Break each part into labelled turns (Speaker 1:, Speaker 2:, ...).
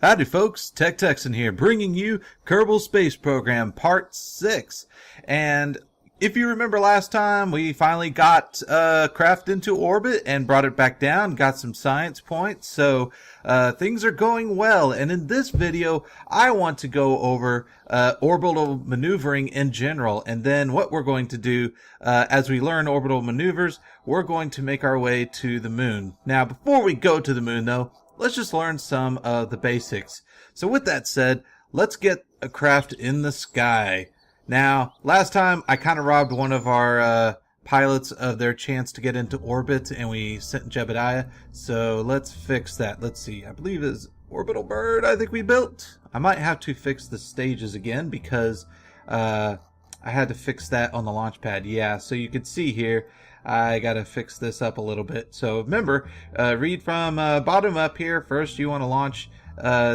Speaker 1: Howdy folks, TechTexN here, bringing you Kerbal Space Program Part 6. And if you remember last time, we finally got craft into orbit and brought it back down, got some science points, so things are going well. And in this video, I want to go over orbital maneuvering in general, and then what we're going to do as we learn orbital maneuvers, we're going to make our way to the moon. Now, before we go to the moon though, let's just learn some of the basics. So with that said, let's get a craft in the sky. Now, last time I kind of robbed one of our pilots of their chance to get into orbit, and we sent Jebediah. So let's fix that. Let's see. I believe it's Orbital Bird I think we built. I might have to fix the stages again because I had to fix that on the launch pad. Yeah, so you can see here, I gotta fix this up a little bit. So remember, read from bottom up here. First, you want to launch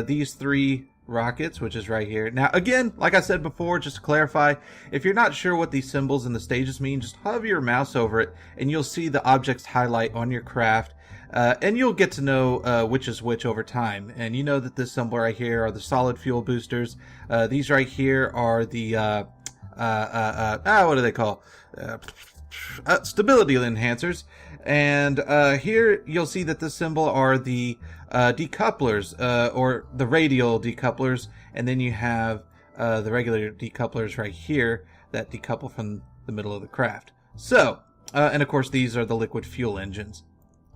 Speaker 1: these 3 rockets, which is right here. Now, again, like I said before, just to clarify, if you're not sure what these symbols and the stages mean, just hover your mouse over it, and you'll see the objects highlight on your craft, and you'll get to know which is which over time. And you know that this symbol right here are the solid fuel boosters. These right here are the what do they call? Stability enhancers, and here you'll see that this symbol are the decouplers, or the radial decouplers, and then you have the regular decouplers right here that decouple from the middle of the craft. So, and of course these are the liquid fuel engines.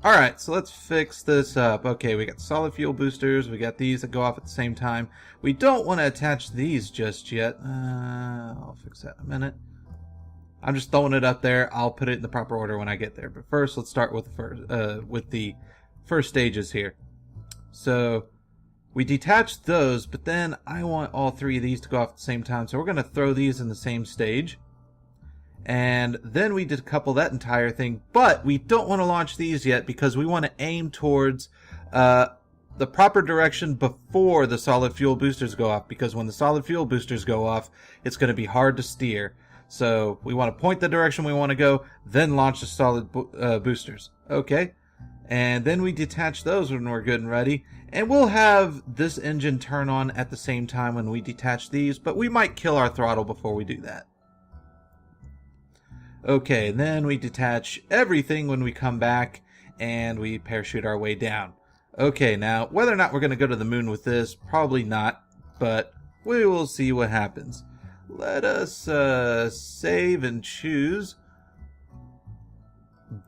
Speaker 1: Alright, so let's fix this up. Okay, we got solid fuel boosters, we got these that go off at the same time. We don't want to attach these just yet. I'll fix that in a minute. I'm just throwing it up there. I'll put it in the proper order when I get there. But first, let's start with the first stages here. So we detached those, but then I want all 3 of these to go off at the same time. So we're going to throw these in the same stage. And then we decouple that entire thing. But we don't want to launch these yet because we want to aim towards the proper direction before the solid fuel boosters go off. Because when the solid fuel boosters go off, it's going to be hard to steer. So we want to point the direction we want to go, then launch the solid boosters. Okay. And then we detach those when we're good and ready. And we'll have this engine turn on at the same time when we detach these, but we might kill our throttle before we do that. Okay, then we detach everything when we come back, and we parachute our way down. Okay, now, whether or not we're going to go to the moon with this, probably not, but we will see what happens. Let us save and choose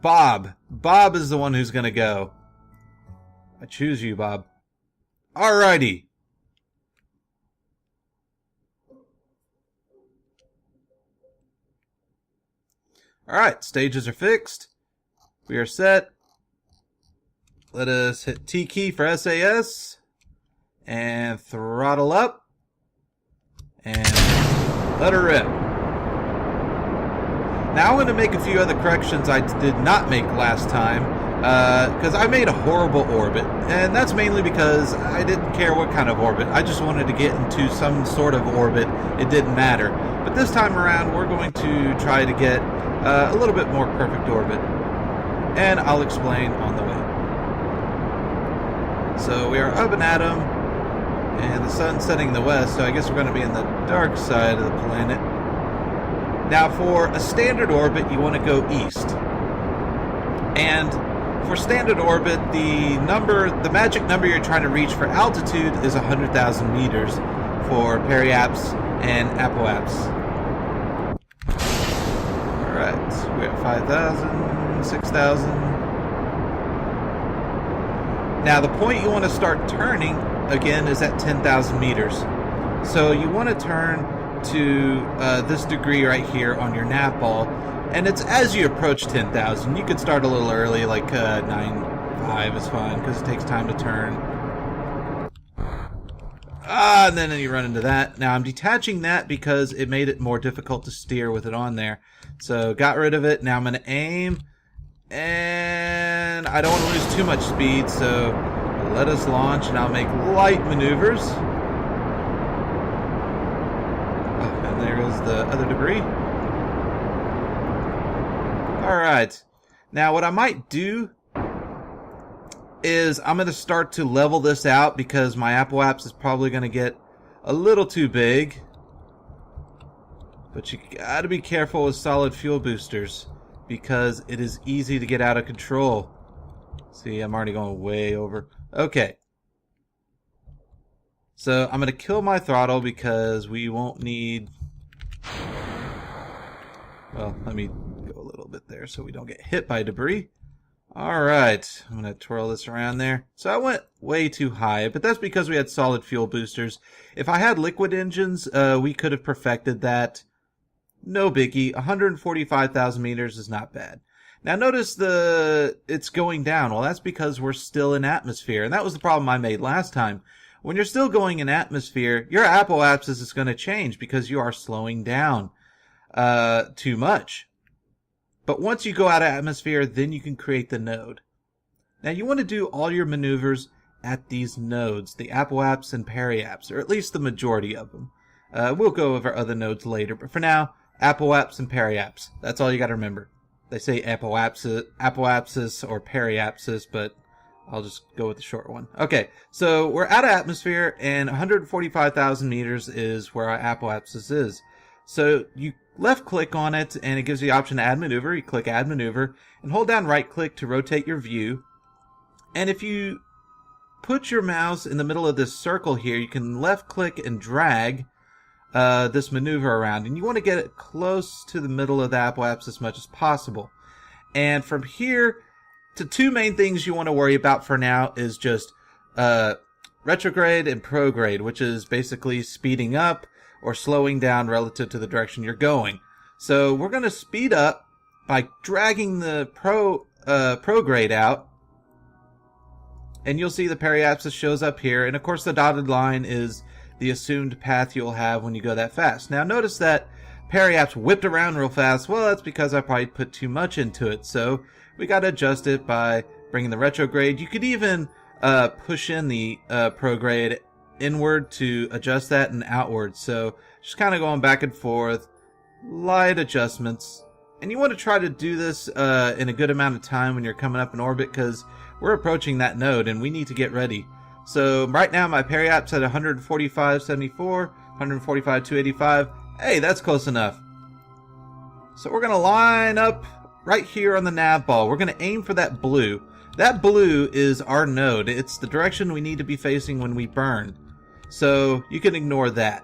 Speaker 1: Bob. Bob is the one who's going to go. I choose you, Bob. Alrighty. Alright, stages are fixed. We are set. Let us hit T key for SAS. And throttle up. And let her rip. Now I'm going to make a few other corrections I did not make last time, because I made a horrible orbit, and that's mainly because I didn't care what kind of orbit. I just wanted to get into some sort of orbit. It didn't matter. But this time around, we're going to try to get a little bit more perfect orbit, and I'll explain on the way. So we are up and at 'em. And the sun's setting in the west, so I guess we're going to be in the dark side of the planet. Now, for a standard orbit, you want to go east. And for standard orbit, the magic number you're trying to reach for altitude is 100,000 meters for periaps and apoaps. Alright, so we're at 5,000, 6,000. Now, the point you want to start turning again is at 10,000 meters. So you want to turn to this degree right here on your nav ball, and it's as you approach 10,000. You could start a little early, like 9.5 is fine because it takes time to turn. And then you run into that. Now I'm detaching that because it made it more difficult to steer with it on there. So got rid of it. Now I'm going to aim, and I don't want to lose too much speed, so let us launch, and I'll make light maneuvers. Oh, and there goes the other debris. Alright. Now what I might do is I'm going to start to level this out because my apoapse is probably going to get a little too big. But you got to be careful with solid fuel boosters because it is easy to get out of control. See, I'm already going way over. Okay. So I'm going to kill my throttle because we won't need... Well, let me go a little bit there so we don't get hit by debris. Alright, I'm going to twirl this around there. So I went way too high, but that's because we had solid fuel boosters. If I had liquid engines, we could have perfected that. No biggie. 145,000 meters is not bad. Now notice it's going down. Well, that's because we're still in atmosphere, and that was the problem I made last time. When you're still going in atmosphere, your apoapse is going to change because you are slowing down too much. But once you go out of atmosphere, then you can create the node. Now you want to do all your maneuvers at these nodes, the apoapse and periapse, or at least the majority of them. We'll go over other nodes later, but for now, apoapse and periapse. That's all you got to remember. They say apoapsis or periapsis, but I'll just go with the short one. Okay, so we're out of atmosphere, and 145,000 meters is where our apoapsis is. So you left click on it, and it gives you the option to add maneuver. You click add maneuver, and hold down right click to rotate your view. And if you put your mouse in the middle of this circle here, you can left click and drag this maneuver around, and you want to get it close to the middle of the apoapse as much as possible. And from here, the two main things you want to worry about for now is just retrograde and prograde, which is basically speeding up or slowing down relative to the direction you're going. So we're going to speed up by dragging the prograde out, and you'll see the periapsis shows up here, and of course the dotted line is the assumed path you'll have when you go that fast. Now notice that periapse whipped around real fast. Well, that's because I probably put too much into it, so we got to adjust it by bringing the retrograde. You could even push in the prograde inward to adjust that and outward. So just kind of going back and forth, light adjustments. And you want to try to do this in a good amount of time when you're coming up in orbit because we're approaching that node and we need to get ready. So right now my periapse at 145.74, 145.285. Hey, that's close enough. So we're going to line up right here on the nav ball. We're going to aim for that blue. That blue is our node. It's the direction we need to be facing when we burn. So you can ignore that.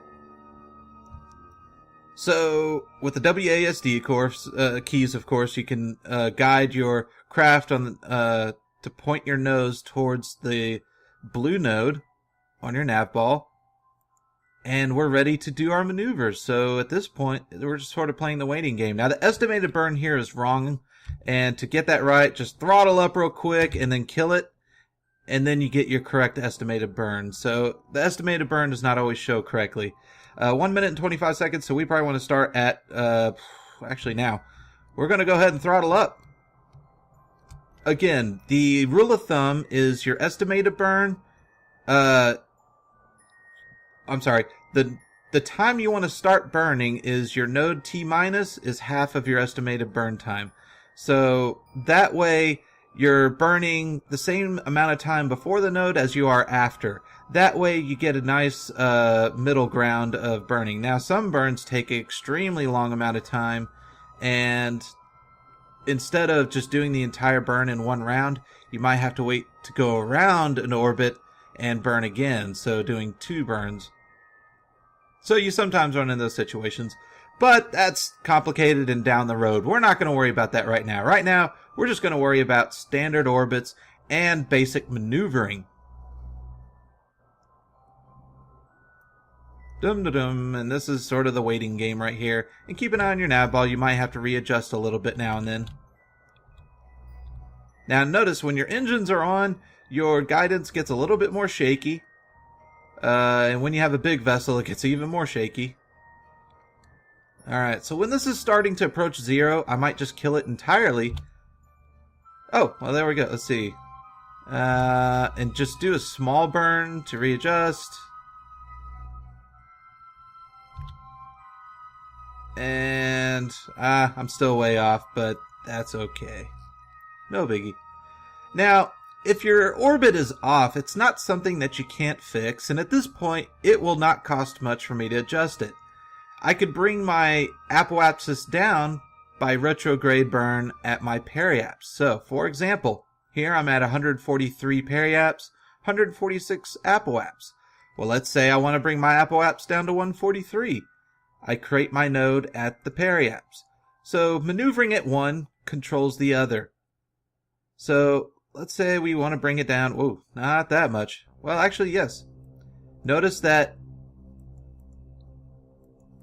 Speaker 1: So with the WASD keys, of course, you can guide your craft on to point your nose towards the blue node on your nav ball, and we're ready to do our maneuvers. So at this point, we're just sort of playing the waiting game. Now the estimated burn here is wrong, and to get that right, just throttle up real quick and then kill it, and then you get your correct estimated burn. So the estimated burn does not always show correctly. 1 minute and 25 seconds, so we probably want to start at, actually now, we're going to go ahead and throttle up. Again, the rule of thumb is your estimated burn, I'm sorry, the time you want to start burning is your node T minus is half of your estimated burn time. So that way you're burning the same amount of time before the node as you are after. That way you get a nice middle ground of burning. Now some burns take an extremely long amount of time, and instead of just doing the entire burn in one round, you might have to wait to go around an orbit and burn again, so doing two burns. So you sometimes run in those situations, but that's complicated and down the road. We're not going to worry about that right now. Right now, we're just going to worry about standard orbits and basic maneuvering. Dum-da-dum, and this is sort of the waiting game right here. And keep an eye on your nav ball. You might have to readjust a little bit now and then. Now notice when your engines are on, your guidance gets a little bit more shaky. And when you have a big vessel, it gets even more shaky. Alright, so when this is starting to approach 0, I might just kill it entirely. Oh, well there we go. Let's see. And just do a small burn to readjust. And I'm still way off, but that's okay. No biggie. Now, if your orbit is off, it's not something that you can't fix, and at this point, it will not cost much for me to adjust it. I could bring my apoapsis down by retrograde burn at my periaps. So, for example, here I'm at 143 periaps, 146 apoaps. Well, let's say I want to bring my apoaps down to 143. I create my node at the periaps. So, maneuvering at one controls the other. So, let's say we want to bring it down. Whoa, not that much. Well, actually, yes. Notice that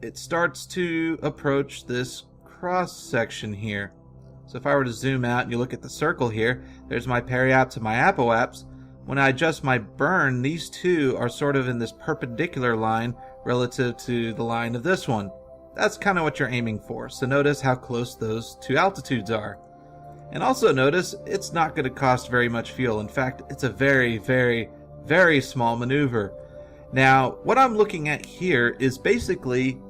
Speaker 1: it starts to approach this cross section here. So if I were to zoom out and you look at the circle here, there's my periaps and my apoaps. When I adjust my burn, these two are sort of in this perpendicular line relative to the line of this one. That's kind of what you're aiming for. So notice how close those two altitudes are. And also notice it's not going to cost very much fuel. In fact, it's a very, very, very small maneuver. Now, what I'm looking at here is basically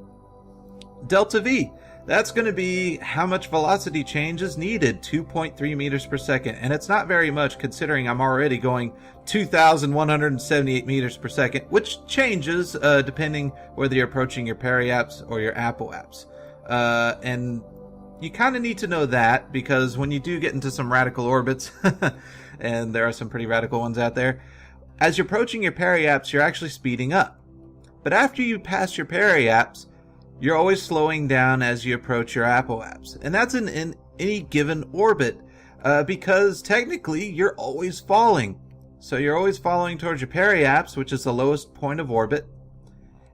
Speaker 1: delta V. That's going to be how much velocity change is needed, 2.3 meters per second. And it's not very much considering I'm already going 2,178 meters per second, which changes depending whether you're approaching your periaps or your apoaps. And you kind of need to know that, because when you do get into some radical orbits, and there are some pretty radical ones out there, as you're approaching your periaps, you're actually speeding up. But after you pass your periaps, you're always slowing down as you approach your apoaps. And that's in any given orbit, because technically you're always falling. So you're always falling towards your periaps, which is the lowest point of orbit.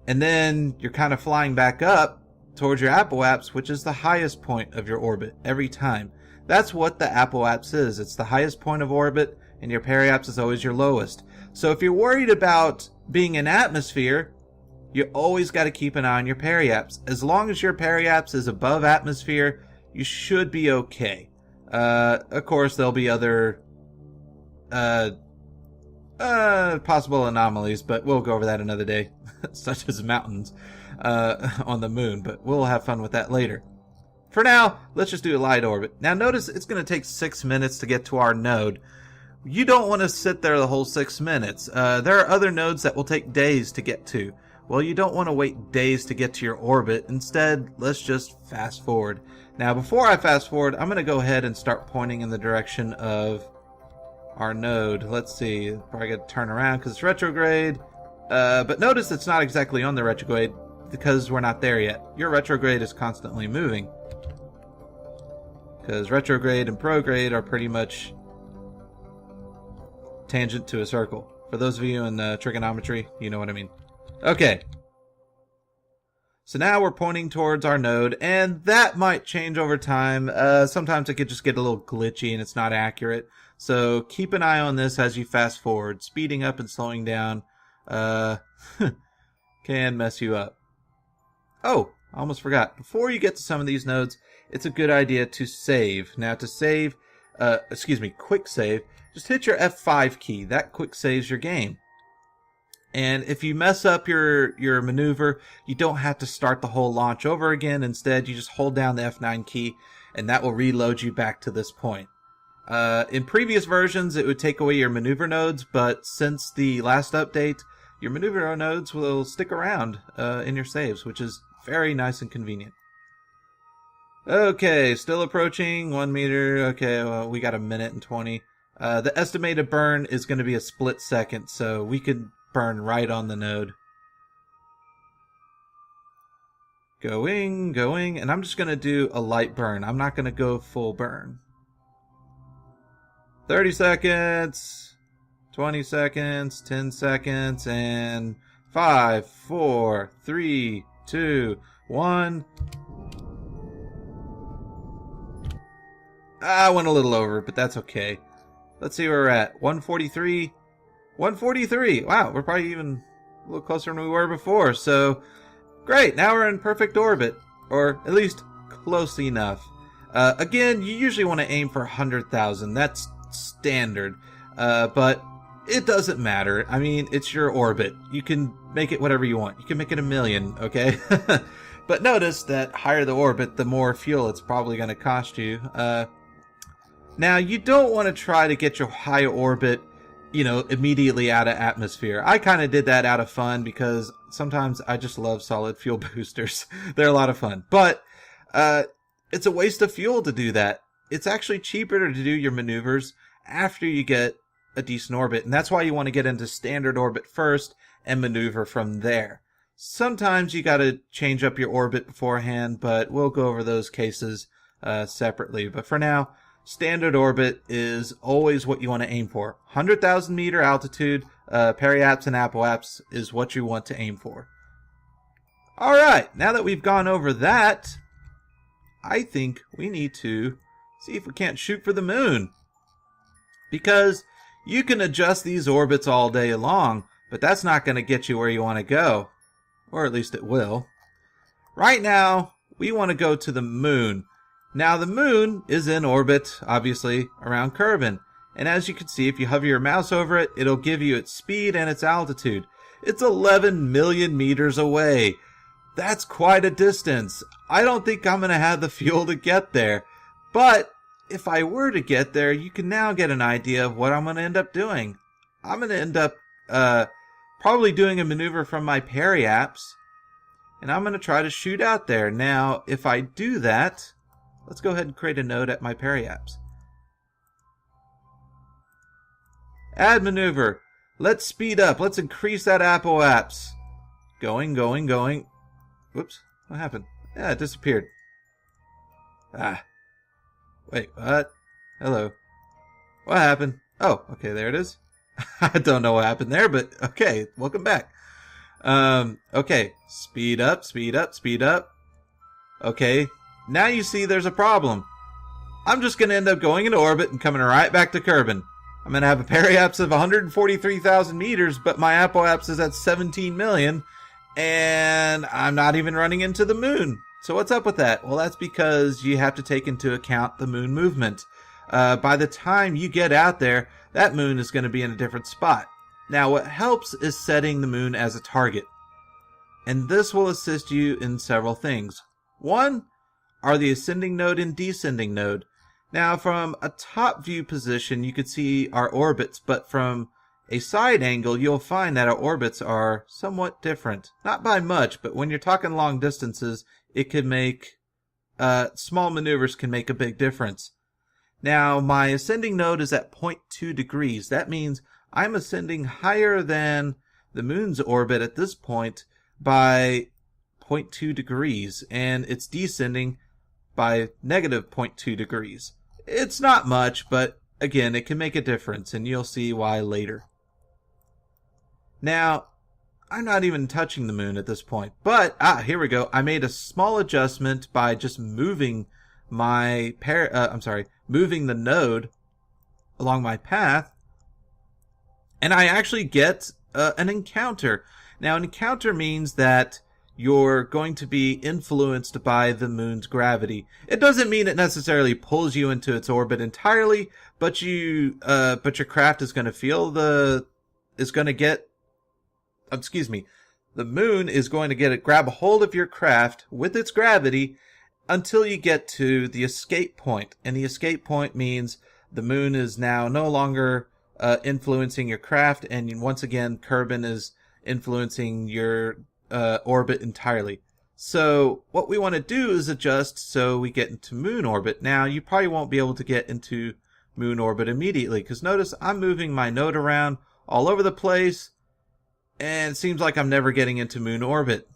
Speaker 1: And then you're kind of flying back up towards your apoaps, which is the highest point of your orbit every time. That's what the apoaps is. It's the highest point of orbit, and your periaps is always your lowest. So if you're worried about being in atmosphere, you always got to keep an eye on your periaps. As long as your periaps is above atmosphere, you should be okay. Of course, there'll be other possible anomalies, but we'll go over that another day, such as mountains on the moon, but we'll have fun with that later. For now, let's just do a light orbit. Now notice it's going to take 6 minutes to get to our node. You don't want to sit there the whole 6 minutes. There are other nodes that will take days to get to. Well, you don't want to wait days to get to your orbit. Instead, let's just fast forward. Now, before I fast forward, I'm going to go ahead and start pointing in the direction of our node. Let's see. Probably got to turn around because it's retrograde. But notice it's not exactly on the retrograde because we're not there yet. Your retrograde is constantly moving, because retrograde and prograde are pretty much tangent to a circle. For those of you in trigonometry, you know what I mean. Okay. So now we're pointing towards our node, and that might change over time. Sometimes it could just get a little glitchy and it's not accurate. So keep an eye on this as you fast forward. Speeding up and slowing down can mess you up. Oh, I almost forgot. Before you get to some of these nodes, it's a good idea to save. Now to save, quick save, just hit your F5 key. That quick saves your game. And if you mess up your maneuver, you don't have to start the whole launch over again. Instead, you just hold down the F9 key, and that will reload you back to this point. In previous versions, it would take away your maneuver nodes, but since the last update, your maneuver nodes will stick around in your saves, which is very nice and convenient. Okay, still approaching 1 meter. Okay, well, we got a minute and 20. The estimated burn is going to be a split second, so we could burn right on the node. Going, and I'm just going to do a light burn. I'm not going to go full burn. 30 seconds, 20 seconds, 10 seconds, and 5, 4, 3, 2, 1. I went a little over, but that's okay. Let's see where we're at. 143. 143. Wow, we're probably even a little closer than we were before. So, great. Now we're in perfect orbit, or at least close enough. Again, you usually want to aim for 100,000. That's standard. But it doesn't matter. I mean, it's your orbit. You can make it whatever you want. You can make it 1 million, okay? But notice that higher the orbit, the more fuel it's probably going to cost you. Now, you don't want to try to get your high orbit, immediately out of atmosphere. I kind of did that out of fun because sometimes I just love solid fuel boosters. They're a lot of fun. But it's a waste of fuel to do that. It's actually cheaper to do your maneuvers after you get a decent orbit. And that's why you want to get into standard orbit first and maneuver from there. Sometimes you got to change up your orbit beforehand, but we'll go over those cases separately. But for now, standard orbit is always what you want to aim for. 100,000 meter altitude, periaps and apoaps is what you want to aim for. Alright, now that we've gone over that, I think we need to see if we can't shoot for the moon. Because you can adjust these orbits all day long, but that's not going to get you where you want to go. Or at least it will. Right now, we want to go to the moon. Now, the moon is in orbit, obviously, around Kerbal. And as you can see, if you hover your mouse over it, it'll give you its speed and its altitude. It's 11 million meters away. That's quite a distance. I don't think I'm going to have the fuel to get there. But if I were to get there, you can now get an idea of what I'm going to end up doing. I'm going to end up probably doing a maneuver from my periaps. And I'm going to try to shoot out there. Now, if I do that, let's go ahead and create a node at my periaps. Add maneuver. Let's speed up. Let's increase that apoaps. Going. Whoops. What happened? Yeah, it disappeared. Wait, what? Hello. What happened? Oh, okay, there it is. I don't know what happened there, but okay, welcome back. Okay, speed up. Okay, now you see there's a problem. I'm just going to end up going into orbit and coming right back to Kerbal. I'm going to have a periaps of 143,000 meters, but my apoaps is at 17 million, and I'm not even running into the moon. So what's up with that? Well, that's because you have to take into account the moon movement. By the time you get out there, that moon is going to be in a different spot. Now, what helps is setting the moon as a target. And this will assist you in several things. One are the ascending node and descending node. Now, from a top view position, you could see our orbits, but from a side angle, you'll find that our orbits are somewhat different. Not by much, but when you're talking long distances, it could make, small maneuvers can make a big difference. Now, my ascending node is at 0.2 degrees. That means I'm ascending higher than the moon's orbit at this point by 0.2 degrees, and it's descending by negative 0.2 degrees. It's not much, but again, it can make a difference, and you'll see why later. Now, I'm not even touching the moon at this point, but, here we go. I made a small adjustment by just moving my moving the node along my path, and I actually get an encounter. Now, an encounter means that you're going to be influenced by the moon's gravity. It doesn't mean it necessarily pulls you into its orbit entirely, but your craft is going to feel the moon is going to grab a hold of your craft with its gravity until you get to the escape point. And the escape point means the moon is now no longer influencing your craft, and once again, Kerbal is influencing your orbit entirely. So what we want to do is adjust so we get into moon orbit. Now, you probably won't be able to get into moon orbit immediately, because notice I'm moving my node around all over the place, and it seems like I'm never getting into moon orbit.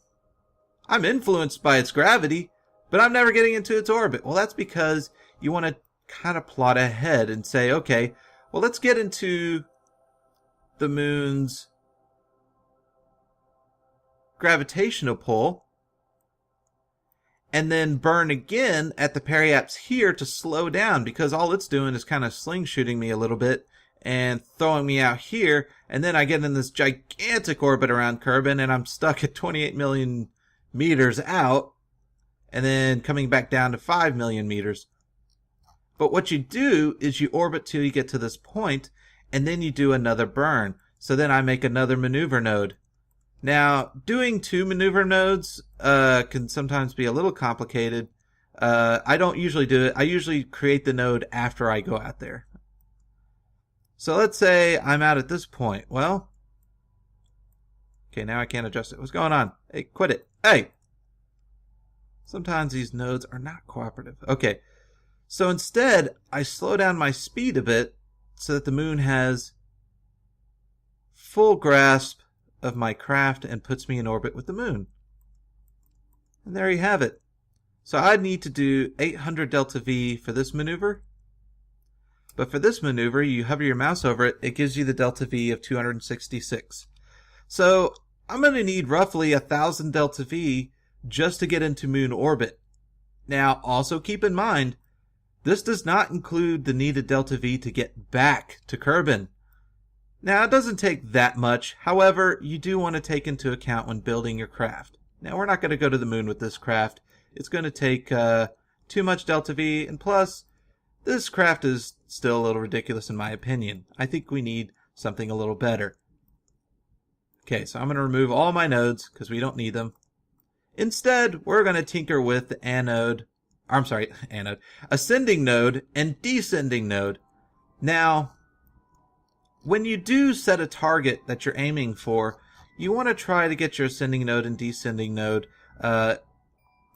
Speaker 1: I'm influenced by its gravity, but I'm never getting into its orbit. Well, that's because you want to kind of plot ahead and say, okay, well, let's get into the moon's gravitational pull, and then burn again at the periaps here to slow down, because all it's doing is kind of slingshooting me a little bit and throwing me out here, and then I get in this gigantic orbit around Kerbal, and I'm stuck at 28 million meters out, and then coming back down to 5 million meters. But what you do is you orbit till you get to this point, and then you do another burn. So then I make another maneuver node. Now, doing two maneuver nodes can sometimes be a little complicated I don't usually do it. I usually create the node after I go out there. So let's say I'm out at this point. Well, okay, now I can't adjust it. What's going on? Hey, quit it. Hey! Sometimes these nodes are not cooperative. Okay, so instead, I slow down my speed a bit so that the moon has full grasp of my craft and puts me in orbit with the moon. And there you have it. So I'd need to do 800 delta V for this maneuver. But for this maneuver, you hover your mouse over it, it gives you the delta V of 266. So I'm going to need roughly 1,000 delta V just to get into moon orbit. Now, also keep in mind, this does not include the needed delta V to get back to Kerbin. Now, it doesn't take that much. However, you do want to take into account when building your craft. Now, we're not going to go to the moon with this craft. It's going to take too much delta V, and plus, this craft is still a little ridiculous in my opinion. I think we need something a little better. Okay, so I'm going to remove all my nodes because we don't need them. Instead, we're going to tinker with the ascending node and descending node. Now, when you do set a target that you're aiming for, you want to try to get your ascending node and descending node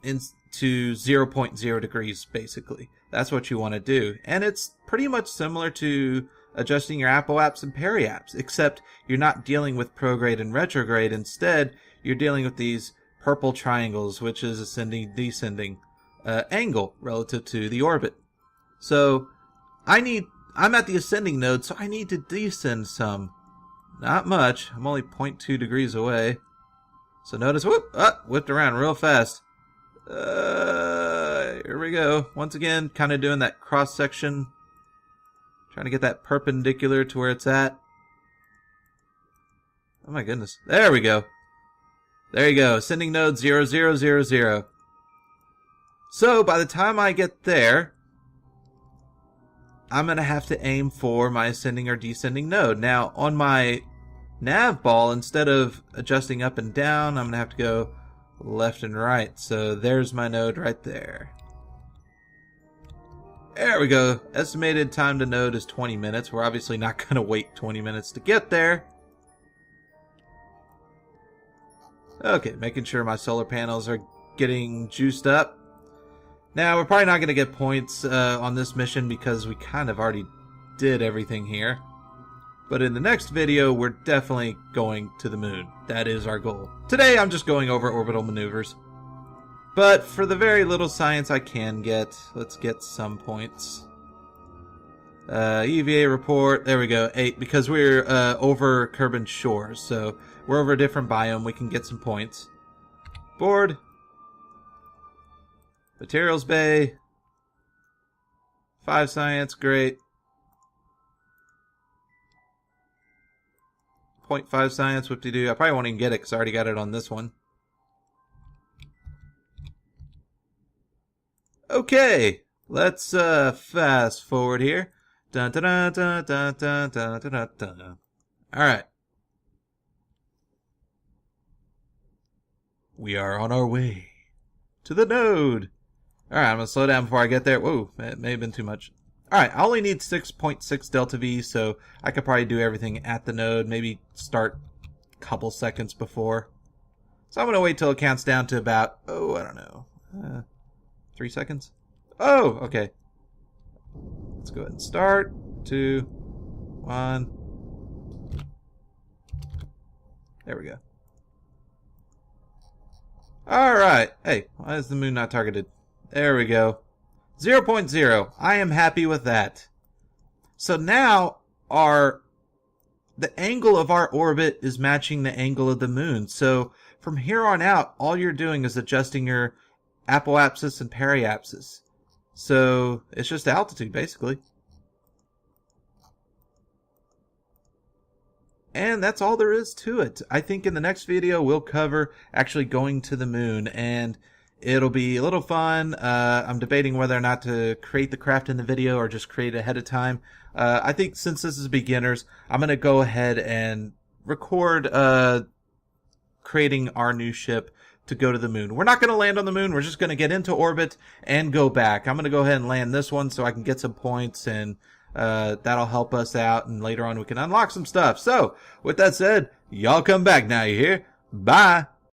Speaker 1: into 0.0 degrees, basically. That's what you want to do. And it's pretty much similar to adjusting your apoapse and periapse, except you're not dealing with prograde and retrograde. Instead, you're dealing with these purple triangles, which is ascending, descending angle relative to the orbit. So I'm at the ascending node, so I need to descend some. Not much. I'm only 0.2 degrees away. So notice, whipped around real fast. Here we go. Once again, kind of doing that cross section. Trying to get that perpendicular to where it's at. Oh my goodness. There we go. There you go. Ascending node 0, 0, 0, 0. So by the time I get there, I'm going to have to aim for my ascending or descending node. Now, on my nav ball, instead of adjusting up and down, I'm going to have to go left and right. So there's my node right there. There we go. Estimated time to node is 20 minutes. We're obviously not going to wait 20 minutes to get there. Okay, making sure my solar panels are getting juiced up. Now, we're probably not going to get points on this mission because we kind of already did everything here. But in the next video, we're definitely going to the moon. That is our goal. Today, I'm just going over orbital maneuvers. But for the very little science I can get, let's get some points. EVA report, there we go, 8, because we're over Kerbin shores. So we're over a different biome, we can get some points. Board. Materials bay. 5 science, great. 0.5 science, whoop-de-doo. I probably won't even get it because I already got it on this one. Okay, let's fast forward here. Dun, dun, dun, dun, dun, dun, dun, dun, dun. All right. We are on our way to the node. All right, I'm going to slow down before I get there. Whoa, it may have been too much. All right, I only need 6.6 delta V, so I could probably do everything at the node, maybe start a couple seconds before. So I'm going to wait till it counts down to about, I don't know, 3 seconds? Oh, okay. Let's go ahead and start. 2, 1. There we go. Alright. Hey, why is the moon not targeted? There we go. 0.0. I am happy with that. So now the angle of our orbit is matching the angle of the moon. So from here on out, all you're doing is adjusting your apoapsis and periapsis. So it's just altitude, basically. And that's all there is to it. I think in the next video we'll cover actually going to the moon, and it'll be a little fun. I'm debating whether or not to create the craft in the video or just create it ahead of time. I think since this is beginners, I'm going to go ahead and record creating our new ship to go to the moon. We're not going to land on the moon. We're just going to get into orbit and go back. I'm going to go ahead and land this one so I can get some points, and that'll help us out, and later on we can unlock some stuff. So, with that said, y'all come back now, you hear? Bye!